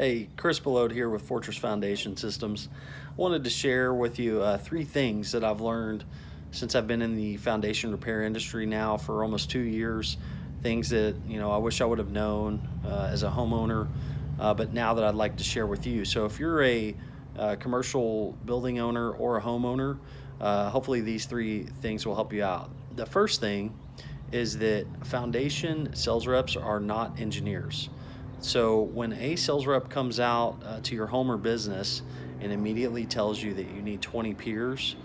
Hey, Chris Belode here with Fortress Foundation Systems. Wanted to share with you three things that I've learned since I've been in the foundation repair industry now for almost 2 years. Things that I wish I would have known as a homeowner, but now that I'd like to share with you. So if you're a commercial building owner or a homeowner, hopefully these three things will help you out. The first thing is that foundation sales reps are not engineers. So when a sales rep comes out to your home or business and immediately tells you that you need 20 peers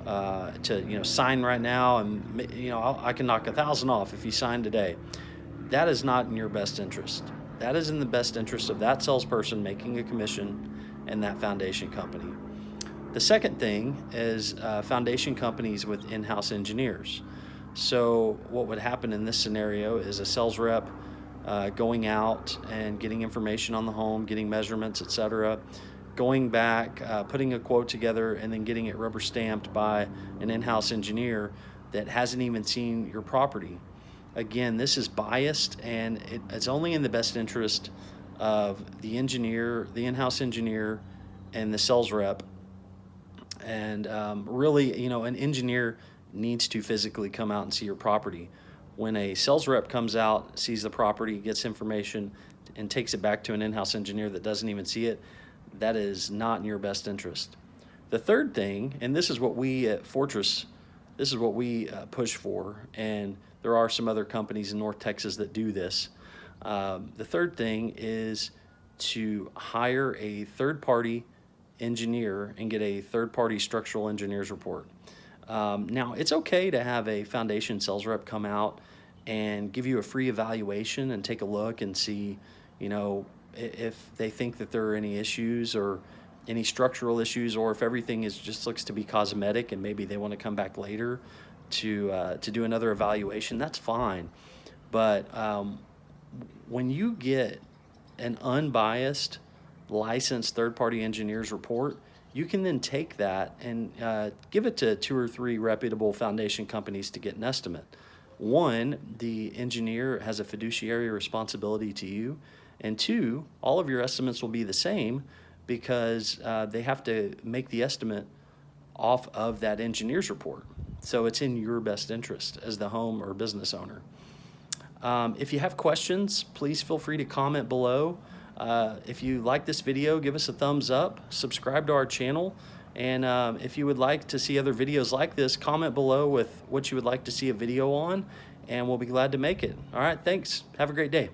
to sign right now, and I can knock 1,000 off if you sign today, that is not in your best interest. That is in the best interest of that salesperson making a commission and that foundation company. The second thing is foundation companies with in-house engineers. So what would happen in this scenario is a sales rep going out and getting information on the home, getting measurements, etc., going back, putting a quote together, and then getting it rubber stamped by an in-house engineer that hasn't even seen your property. Again, this is biased, and it's only in the best interest of the engineer, the in-house engineer, and the sales rep. And really, an engineer needs to physically come out and see your property. When a sales rep comes out, sees the property, gets information, and takes it back to an in-house engineer that doesn't even see it, that is not in your best interest. The third thing, and this is what we at Fortress, this is what we push for, and there are some other companies in North Texas that do this. The third thing is to hire a third-party engineer and get a third-party structural engineer's report. Now, it's okay to have a foundation sales rep come out and give you a free evaluation and take a look and see, if they think that there are any issues or any structural issues, or if everything just looks to be cosmetic and maybe they want to come back later to do another evaluation. That's fine. But when you get an unbiased, licensed third-party engineer's report, you can then take that and give it to 2 or 3 reputable foundation companies to get an estimate. One, the engineer has a fiduciary responsibility to you, and 2, all of your estimates will be the same because they have to make the estimate off of that engineer's report. So it's in your best interest as the home or business owner. If you have questions, please feel free to comment below. If you like this video, give us a thumbs up, subscribe to our channel, and if you would like to see other videos like this, comment below with what you would like to see a video on, and we'll be glad to make it. All right, thanks. Have a great day.